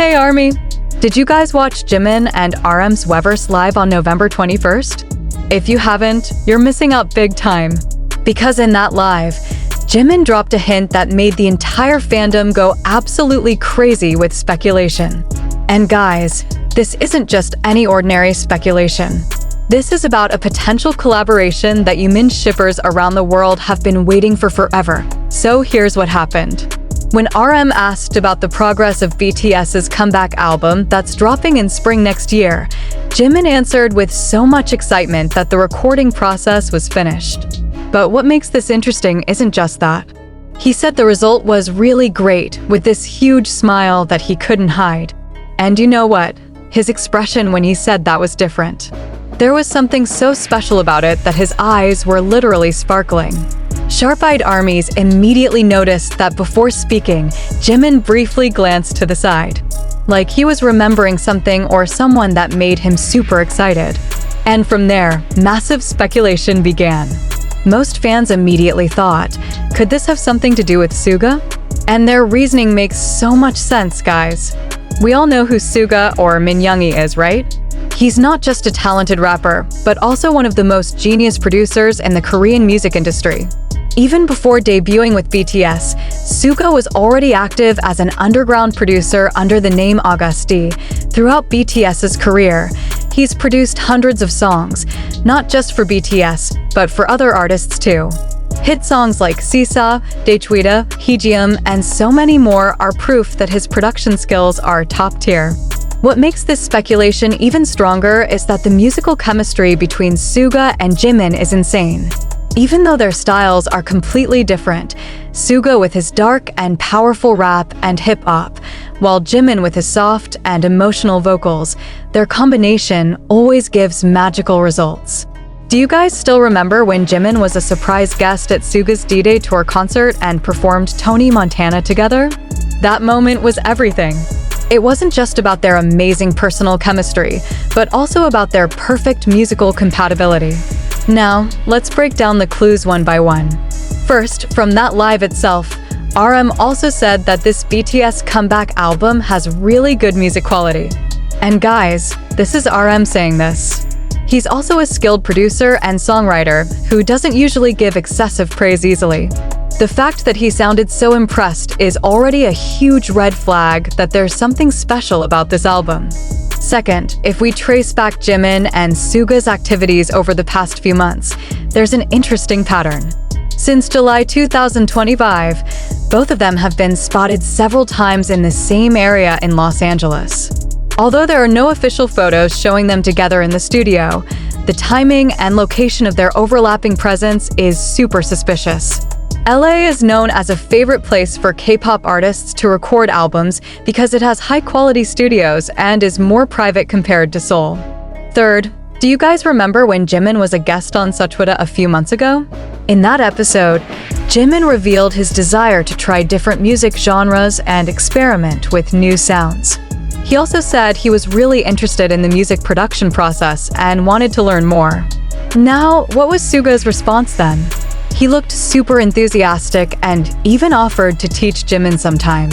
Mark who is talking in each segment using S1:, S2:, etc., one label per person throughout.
S1: Hey Army! Did you guys watch Jimin and RM's Weverse live on November 21st? If you haven't, you're missing out big time. Because in that live, Jimin dropped a hint that made the entire fandom go absolutely crazy with speculation. And guys, this isn't just any ordinary speculation. This is about a potential collaboration that YoonMin shippers around the world have been waiting for forever. So here's what happened. When RM asked about the progress of BTS's comeback album that's dropping in spring next year, Jimin answered with so much excitement that the recording process was finished. But what makes this interesting isn't just that. He said the result was really great, with this huge smile that he couldn't hide. And you know what? His expression when he said that was different. There was something so special about it that his eyes were literally sparkling. Sharp-eyed armies immediately noticed that before speaking, Jimin briefly glanced to the side, like he was remembering something or someone that made him super excited. And from there, massive speculation began. Most fans immediately thought, could this have something to do with Suga? And their reasoning makes so much sense, guys. We all know who Suga or Minyoungi is, right? He's not just a talented rapper, but also one of the most genius producers in the Korean music industry. Even before debuting with BTS, Suga was already active as an underground producer under the name AgustD. Throughout BTS's career, he's produced hundreds of songs, not just for BTS, but for other artists too. Hit songs like Sisa, Daechwita, Heejyeom, and so many more are proof that his production skills are top tier. What makes this speculation even stronger is that the musical chemistry between Suga and Jimin is insane. Even though their styles are completely different, Suga with his dark and powerful rap and hip-hop, while Jimin with his soft and emotional vocals, their combination always gives magical results. Do you guys still remember when Jimin was a surprise guest at Suga's D-Day tour concert and performed Tony Montana together? That moment was everything. It wasn't just about their amazing personal chemistry, but also about their perfect musical compatibility. Now, let's break down the clues one by one. First, from that live itself, RM also said that this BTS comeback album has really good music quality. And guys, this is RM saying this. He's also a skilled producer and songwriter who doesn't usually give excessive praise easily. The fact that he sounded so impressed is already a huge red flag that there's something special about this album. Second, if we trace back Jimin and Suga's activities over the past few months, there's an interesting pattern. Since July 2025, both of them have been spotted several times in the same area in Los Angeles. Although there are no official photos showing them together in the studio, the timing and location of their overlapping presence is super suspicious. LA is known as a favorite place for K-pop artists to record albums because it has high-quality studios and is more private compared to Seoul. Third, do you guys remember when Jimin was a guest on SugaToday a few months ago? In that episode, Jimin revealed his desire to try different music genres and experiment with new sounds. He also said he was really interested in the music production process and wanted to learn more. Now, what was Suga's response then? He looked super enthusiastic and even offered to teach Jimin sometime.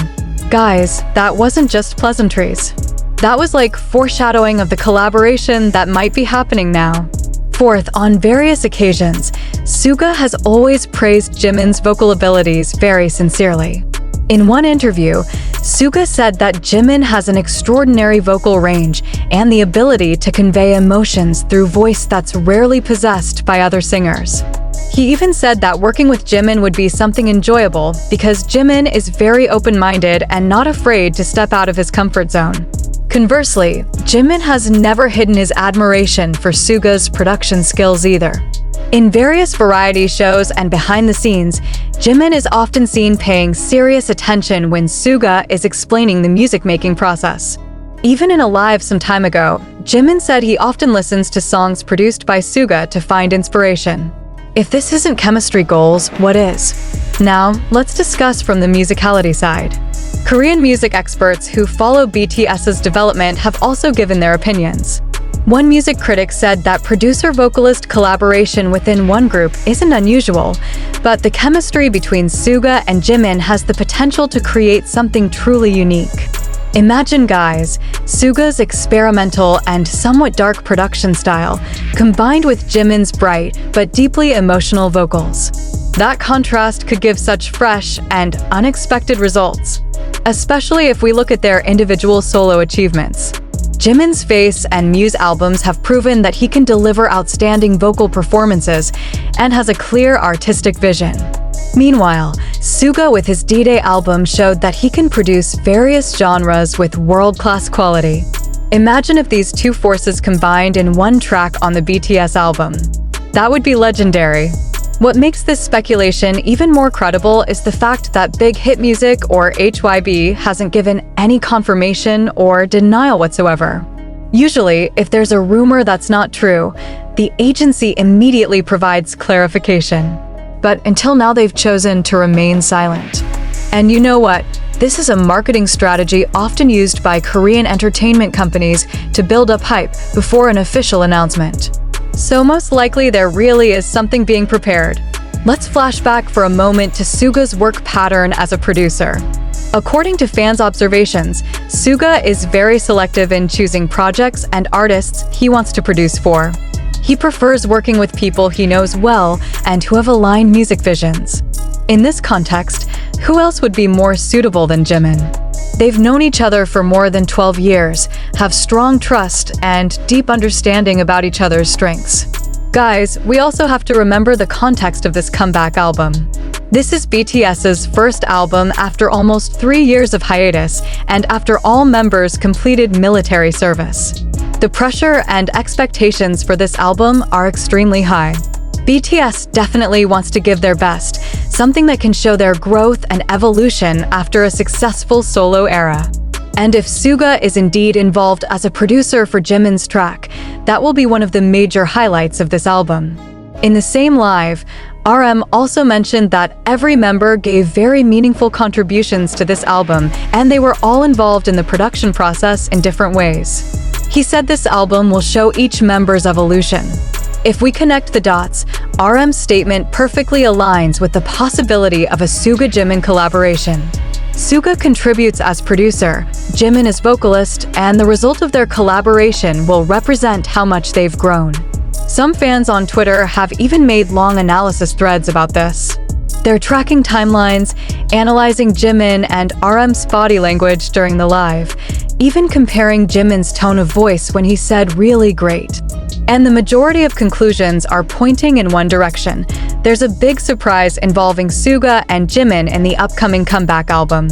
S1: Guys, that wasn't just pleasantries. That was like foreshadowing of the collaboration that might be happening now. Fourth, on various occasions, Suga has always praised Jimin's vocal abilities very sincerely. In one interview, Suga said that Jimin has an extraordinary vocal range and the ability to convey emotions through voice that's rarely possessed by other singers. He even said that working with Jimin would be something enjoyable because Jimin is very open-minded and not afraid to step out of his comfort zone. Conversely, Jimin has never hidden his admiration for Suga's production skills either. In various variety shows and behind the scenes, Jimin is often seen paying serious attention when Suga is explaining the music-making process. Even in a live some time ago, Jimin said he often listens to songs produced by Suga to find inspiration. If this isn't chemistry goals, what is? Now, let's discuss from the musicality side. Korean music experts who follow BTS's development have also given their opinions. One music critic said that producer-vocalist collaboration within one group isn't unusual, but the chemistry between Suga and Jimin has the potential to create something truly unique. Imagine, guys, Suga's experimental and somewhat dark production style, combined with Jimin's bright but deeply emotional vocals. That contrast could give such fresh and unexpected results, especially if we look at their individual solo achievements. Jimin's Face and Muse albums have proven that he can deliver outstanding vocal performances and has a clear artistic vision. Meanwhile, Suga with his D-Day album showed that he can produce various genres with world-class quality. Imagine if these two forces combined in one track on the BTS album. That would be legendary. What makes this speculation even more credible is the fact that Big Hit Music, or HYB, hasn't given any confirmation or denial whatsoever. Usually, if there's a rumor that's not true, the agency immediately provides clarification. But until now, they've chosen to remain silent. And you know what? This is a marketing strategy often used by Korean entertainment companies to build up hype before an official announcement. So most likely there really is something being prepared. Let's flash back for a moment to Suga's work pattern as a producer. According to fans' observations, Suga is very selective in choosing projects and artists he wants to produce for. He prefers working with people he knows well and who have aligned music visions. In this context, who else would be more suitable than Jimin? They've known each other for more than 12 years, have strong trust and deep understanding about each other's strengths. Guys, we also have to remember the context of this comeback album. This is BTS's first album after almost 3 years of hiatus and after all members completed military service. The pressure and expectations for this album are extremely high. BTS definitely wants to give their best, something that can show their growth and evolution after a successful solo era. And if Suga is indeed involved as a producer for Jimin's track, that will be one of the major highlights of this album. In the same live, RM also mentioned that every member gave very meaningful contributions to this album, and they were all involved in the production process in different ways. He said this album will show each member's evolution. If we connect the dots, RM's statement perfectly aligns with the possibility of a Suga-Jimin collaboration. Suga contributes as producer, Jimin as vocalist, and the result of their collaboration will represent how much they've grown. Some fans on Twitter have even made long analysis threads about this. They're tracking timelines, analyzing Jimin and RM's body language during the live, even comparing Jimin's tone of voice when he said "really great." And the majority of conclusions are pointing in one direction. There's a big surprise involving Suga and Jimin in the upcoming comeback album.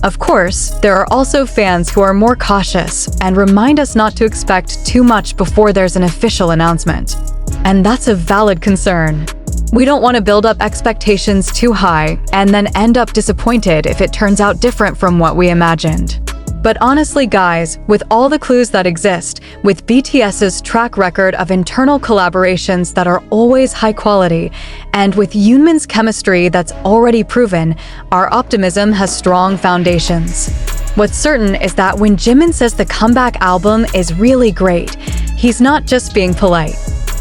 S1: Of course, there are also fans who are more cautious and remind us not to expect too much before there's an official announcement. And that's a valid concern. We don't want to build up expectations too high and then end up disappointed if it turns out different from what we imagined. But honestly, guys, with all the clues that exist, with BTS's track record of internal collaborations that are always high quality, and with Yoonmin's chemistry that's already proven, our optimism has strong foundations. What's certain is that when Jimin says the comeback album is really great, he's not just being polite.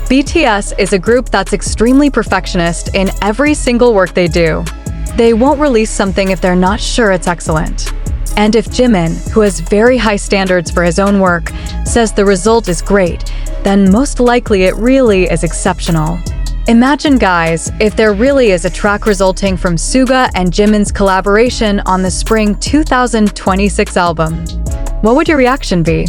S1: BTS is a group that's extremely perfectionist in every single work they do. They won't release something if they're not sure it's excellent. And if Jimin, who has very high standards for his own work, says the result is great, then most likely it really is exceptional. Imagine, guys, if there really is a track resulting from Suga and Jimin's collaboration on the spring 2026 album. What would your reaction be?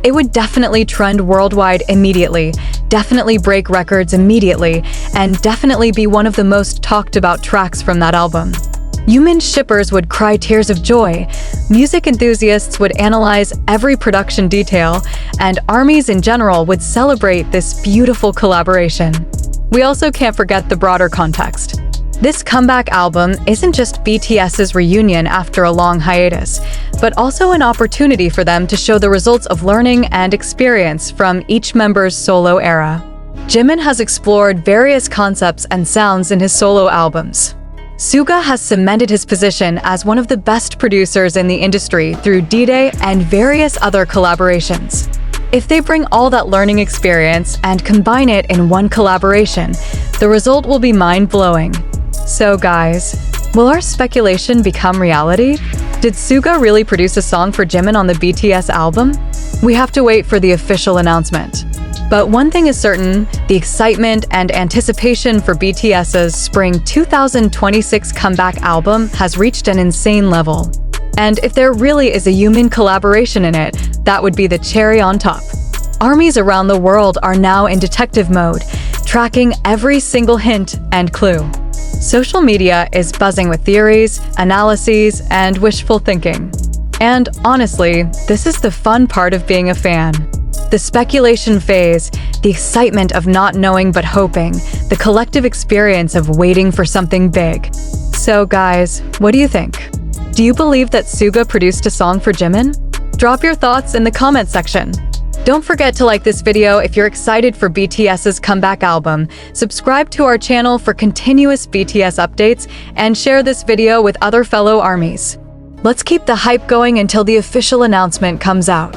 S1: It would definitely trend worldwide immediately, definitely break records immediately, and definitely be one of the most talked about tracks from that album. Yoonmin shippers would cry tears of joy, music enthusiasts would analyze every production detail, and ARMYs in general would celebrate this beautiful collaboration. We also can't forget the broader context. This comeback album isn't just BTS's reunion after a long hiatus, but also an opportunity for them to show the results of learning and experience from each member's solo era. Jimin has explored various concepts and sounds in his solo albums. Suga has cemented his position as one of the best producers in the industry through D-Day and various other collaborations. If they bring all that learning experience and combine it in one collaboration, the result will be mind-blowing. So guys, will our speculation become reality? Did Suga really produce a song for Jimin on the BTS album? We have to wait for the official announcement. But one thing is certain, the excitement and anticipation for BTS's Spring 2026 comeback album has reached an insane level. And if there really is a YoonMin collaboration in it, that would be the cherry on top. Armies around the world are now in detective mode, tracking every single hint and clue. Social media is buzzing with theories, analyses, and wishful thinking. And honestly, this is the fun part of being a fan. The speculation phase, the excitement of not knowing but hoping, the collective experience of waiting for something big. So guys, what do you think? Do you believe that Suga produced a song for Jimin? Drop your thoughts in the comment section. Don't forget to like this video if you're excited for BTS's comeback album, subscribe to our channel for continuous BTS updates, and share this video with other fellow armies. Let's keep the hype going until the official announcement comes out.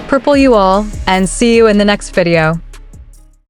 S1: Purple you all, and see you in the next video.